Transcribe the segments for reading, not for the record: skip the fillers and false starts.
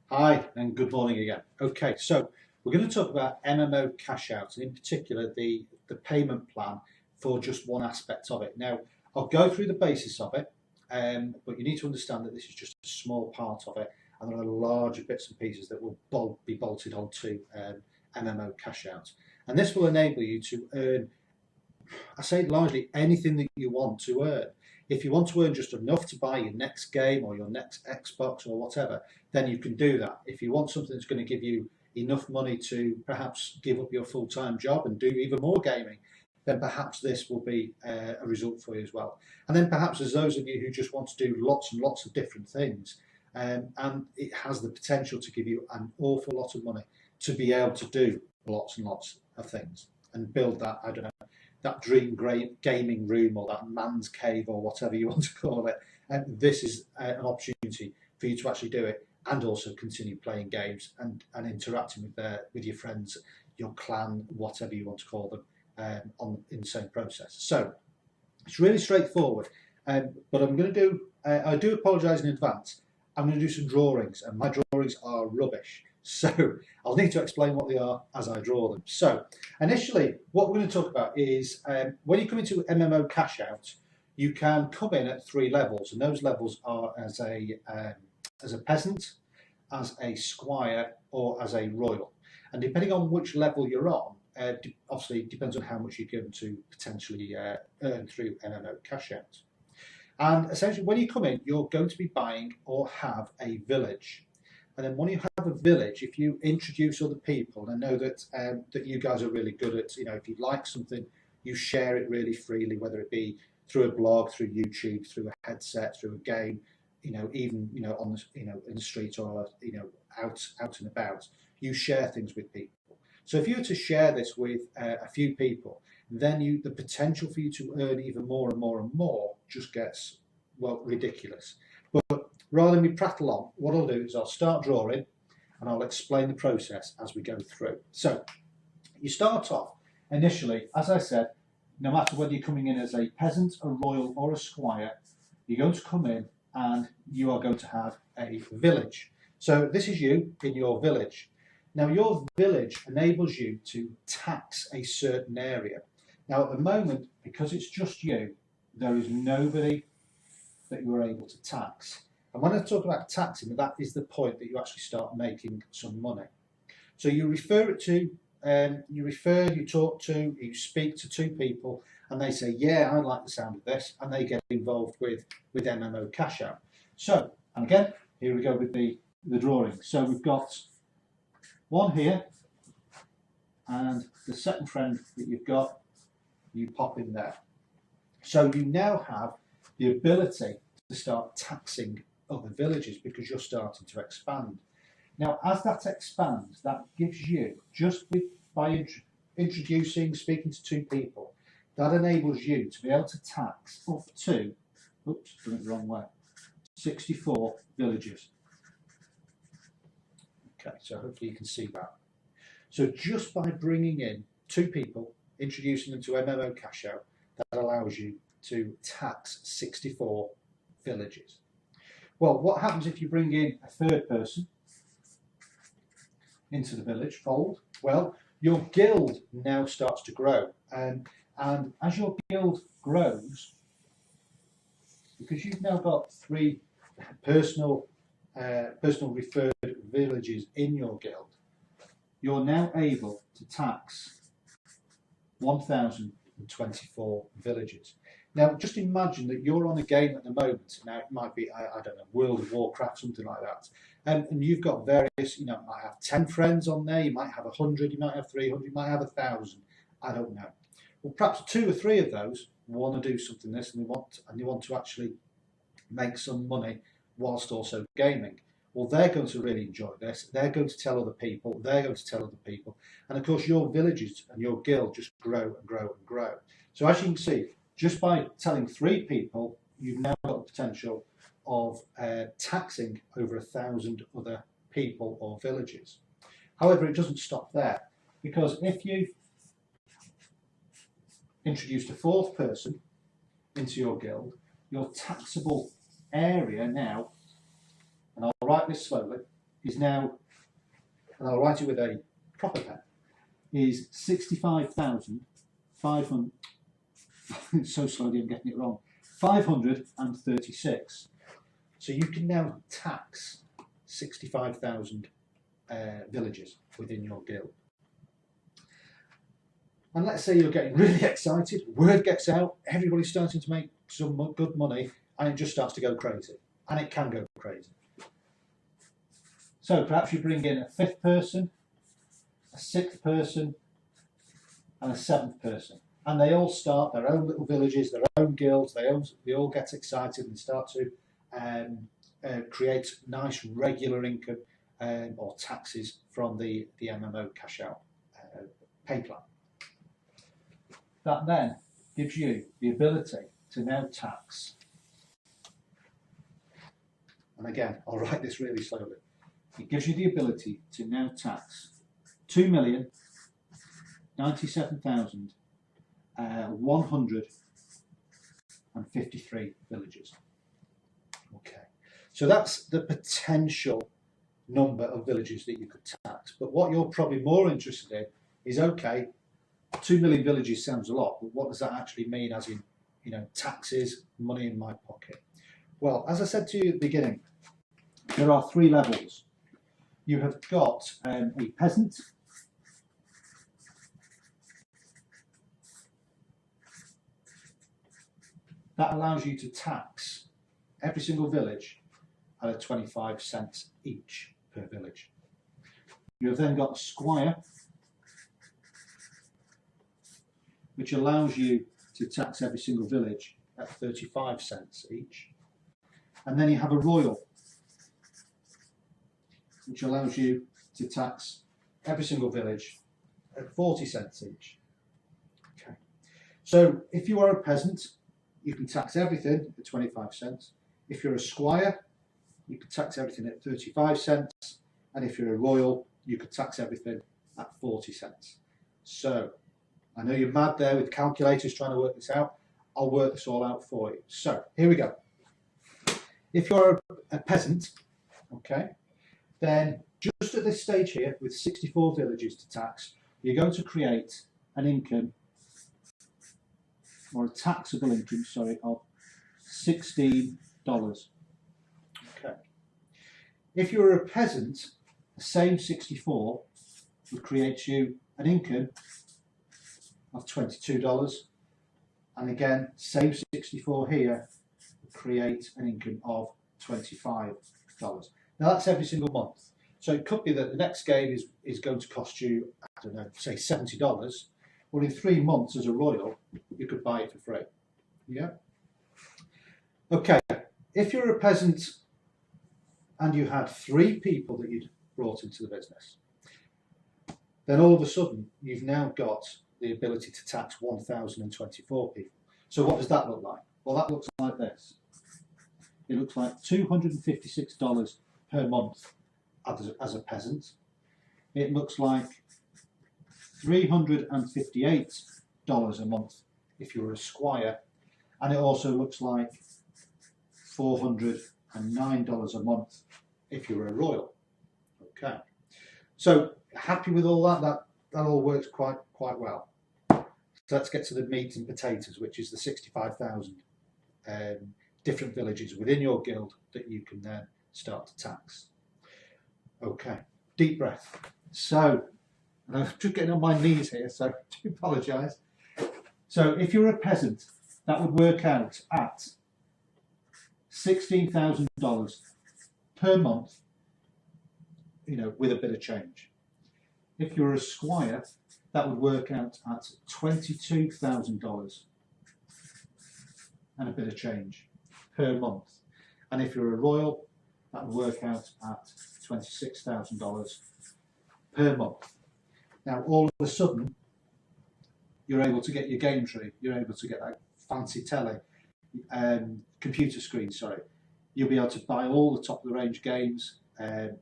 Hi and good morning again. Okay, so we're going to talk about MMOCashOut and in particular the payment plan for just one aspect of it. Now, I'll go through the basis of it, but you need to understand that this is just a small part of it and there are larger bits and pieces that will be bolted onto MMOCashOut. And this will enable you to earn, I say largely anything that you want to earn. If you want to earn just enough to buy your next game or your next Xbox or whatever, then you can do that. If you want something that's going to give you enough money to perhaps give up your full-time job and do even more gaming, then perhaps this will be a result for you as well. And then perhaps there's those of you who just want to do lots and lots of different things, and it has the potential to give you an awful lot of money to be able to do lots and lots of things and build that, I don't know, that dream gaming room or that man's cave or whatever you want to call it. And this is an opportunity for you to actually do it and also continue playing games and interacting with your friends, your clan, whatever you want to call them, in the same process. So it's really straightforward. But I'm going to do, I do apologise in advance, I'm going to do some drawings and my drawings are rubbish. So I'll need to explain what they are as I draw them. So initially, what we're going to talk about is when you come into MMOCashOut, you can come in at 3 levels, and those levels are as a peasant, as a squire, or as a royal. And depending on which level you're on, obviously it depends on how much you're going to potentially earn through MMOCashOut. And essentially, when you come in, you're going to be buying or have a village. And then when you have a village, if you introduce other people, and I know that that you guys are really good at, if you like something, you share it really freely, whether it be through a blog, through YouTube, through a headset, through a game, even on the, in the street or out and about, you share things with people. So if you were to share this with a few people, then the potential for you to earn even more and more and more just gets, well, ridiculous. But rather than me prattle on, what I'll do is I'll start drawing and I'll explain the process as we go through. So you start off initially, as I said, no matter whether you're coming in as a peasant, a royal or a squire, you're going to come in and you are going to have a village. So this is you in your village. Now your village enables you to tax a certain area. Now at the moment, because it's just you, there is nobody that you are able to tax. And when I talk about taxing, that is the point that you actually start making some money. So you refer it to, you talk to, you speak to 2 people, and they say, yeah, I like the sound of this, and they get involved with MMOCashOut. So, and again, here we go with the drawing. So we've got one here, and the second friend that you've got, you pop in there. So you now have the ability to start taxing other villages because you're starting to expand. Now, as that expands, that gives you, just by introducing, speaking to 2 people, that enables you to be able to tax up to, oops, done it the wrong way, 64 villages. Okay, so hopefully you can see that. So just by bringing in 2 people, introducing them to MMOCashOut, that allows you to tax 64 villages. Well, what happens if you bring in a 3rd person into the village fold? Well, your guild now starts to grow, and as your guild grows, because you've now got 3 personal referred villages in your guild, you're now able to tax 1,024 villages. Now, just imagine that you're on a game at the moment. Now, it might be, I don't know, World of Warcraft, something like that. And you've got various, you might have 10 friends on there, you might have 100, you might have 300, you might have 1,000. I don't know. Well, perhaps 2 or 3 of those want to do something this, and they want to actually make some money whilst also gaming. Well, they're going to really enjoy this. They're going to tell other people. They're going to tell other people. And of course, your villages and your guild just grow and grow and grow. So as you can see, just by telling 3 people, you've now got the potential of taxing over 1,000 other people or villages. However, it doesn't stop there, because if you introduced a 4th person into your guild, your taxable area now, and I'll write this slowly, is now, and I'll write it with a proper pen, is 65,500. So slowly I'm getting it wrong. 536. So you can now tax 65,000 villagers within your guild. And let's say you're getting really excited, word gets out, everybody's starting to make some good money, and it just starts to go crazy. And it can go crazy. So perhaps you bring in a 5th person, a 6th person, and a 7th person. And they all start their own little villages, their own guilds, they all get excited and start to create nice regular income or taxes from the MMOCashOut pay plan. That then gives you the ability to now tax. And again, I'll write this really slowly. It gives you the ability to now tax 2,097,153 villagers. Okay, so that's the potential number of villages that you could tax. But what you're probably more interested in is, okay, 2 million villages sounds a lot, but what does that actually mean as in, taxes, money in my pocket? Well, as I said to you at the beginning, there are 3 levels. You have got a peasant, that allows you to tax every single village at a 25 cents each per village. You have then got a squire, which allows you to tax every single village at 35 cents each. And then you have a royal, which allows you to tax every single village at 40 cents each. Okay. So if you are a peasant, you can tax everything at 25 cents. If you're a squire, you can tax everything at 35 cents. And if you're a royal, you could tax everything at 40 cents. So I know you're mad there with calculators trying to work this out. I'll work this all out for you. So here we go. If you're a peasant, okay, then just at this stage here, with 64 villages to tax, you're going to create an income, or a taxable income, sorry, of $16. Okay. If you're a peasant, the same 64 would create you an income of $22, and again, same 64 here would create an income of $25. Now that's every single month. So it could be that the next game is going to cost you, I don't know, say $70. Well, in 3 months as a royal, you could buy it for free. Yeah. Okay. If you're a peasant and you had 3 people that you'd brought into the business, then all of a sudden you've now got the ability to tax 1,024 people. So what does that look like? Well, that looks like this. It looks like $256 per month as a peasant. It looks like $358 a month if you're a squire, and it also looks like $409 a month if you're a royal. Okay, so happy with all that? That all works quite well. So let's get to the meat and potatoes, which is the 65,000 different villages within your guild that you can then start to tax. Okay, deep breath. So, and I'm just getting on my knees here, so I do apologise. So if you're a peasant, that would work out at $16,000 per month, with a bit of change. If you're a squire, that would work out at $22,000 and a bit of change per month. And if you're a royal, that would work out at $26,000 per month. Now, all of a sudden, you're able to get your game tree, you're able to get that fancy telly, computer screen, sorry. You'll be able to buy all the top of the range games, the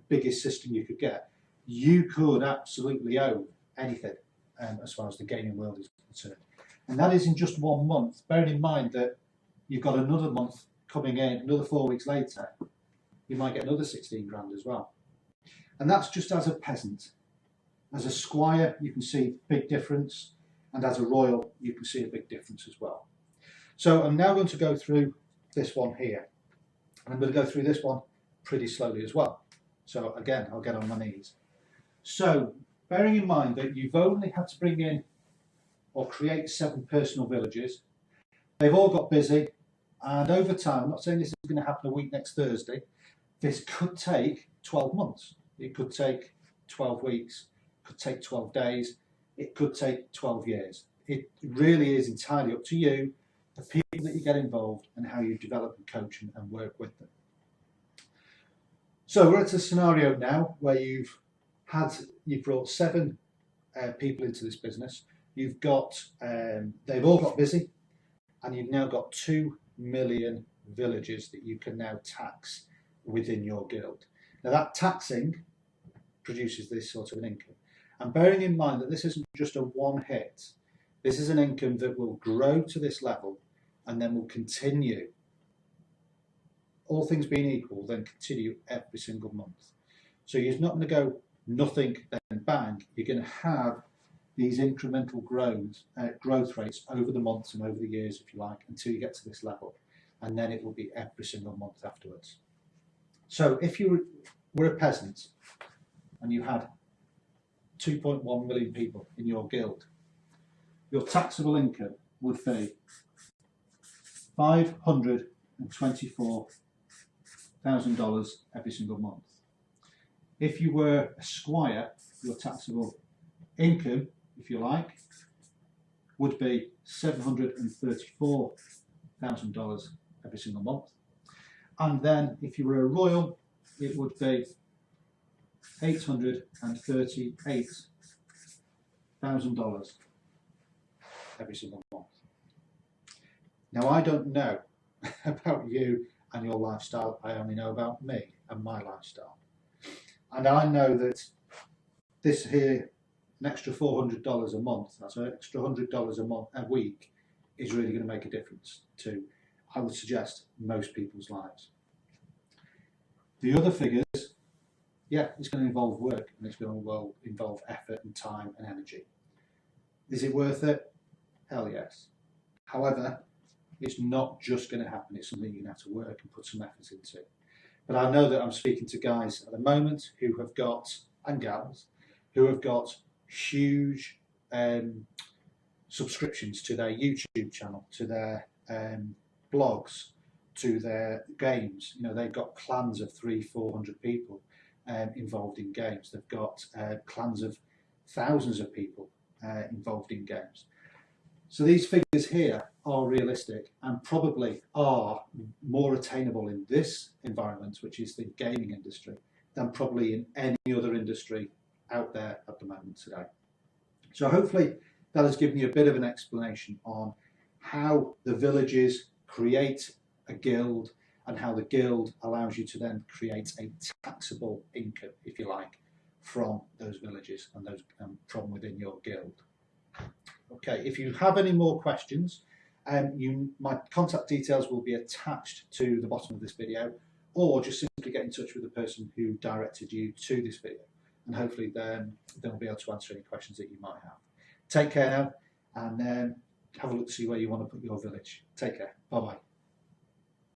biggest system you could get. You could absolutely own anything as far as the gaming world is concerned. And that is in just 1 month, bearing in mind that you've got another month coming in, another 4 weeks later, you might get another 16 grand as well. And that's just as a peasant. As a squire, you can see a big difference, and as a royal, you can see a big difference as well. So I'm now going to go through this one here. And I'm going to go through this one pretty slowly as well. So again, I'll get on my knees. So bearing in mind that you've only had to bring in or create 7 personal villages, they've all got busy, and over time, I'm not saying this is going to happen a week next Thursday, this could take 12 months. It could take 12 weeks, it could take 12 days, it could take 12 years. It really is entirely up to you, the people that you get involved, and how you develop and coach and work with them. So we're at a scenario now where you've brought 7 people into this business. You've got, they've all got busy, and you've now got 2 million villages that you can now tax within your guild. Now that taxing produces this sort of an income. And bearing in mind that this isn't just a one hit, this is an income that will grow to this level and then will continue, all things being equal, then continue every single month. So you're not going to go nothing, then bang. You're going to have these incremental growth rates over the months and over the years, if you like, until you get to this level. And then it will be every single month afterwards. So if you were a peasant and you had 2.1 million people in your guild, your taxable income would be $524,000 every single month. If you were a squire, your taxable income, if you like, would be $734,000 every single month. And then if you were a royal, it would be $838,000 every single month. Now, I don't know about you and your lifestyle. I only know about me and my lifestyle. And I know that this here, an extra $400 a month, that's an extra $100 a week, is really going to make a difference to, I would suggest, most people's lives. The other figures, yeah, it's going to involve work, and it's going to involve effort and time and energy. Is it worth it? Hell yes. However, it's not just going to happen. It's something you're going to have to work and put some effort into. But I know that I'm speaking to guys at the moment who have got, and gals, who have got huge subscriptions to their YouTube channel, to their blogs, to their games. You know, they've got clans of 300-400 people involved in games. They've got clans of thousands of people involved in games. So these figures here are realistic and probably are more attainable in this environment, which is the gaming industry, than probably in any other industry out there at the moment today. So hopefully that has given you a bit of an explanation on how the villages create a guild and how the guild allows you to then create a taxable income, if you like, from those villages and those from within your guild. Okay, if you have any more questions, my contact details will be attached to the bottom of this video, or just simply get in touch with the person who directed you to this video, and hopefully then they'll be able to answer any questions that you might have. Take care now, and have a look to see where you want to put your village. Take care. Bye-bye.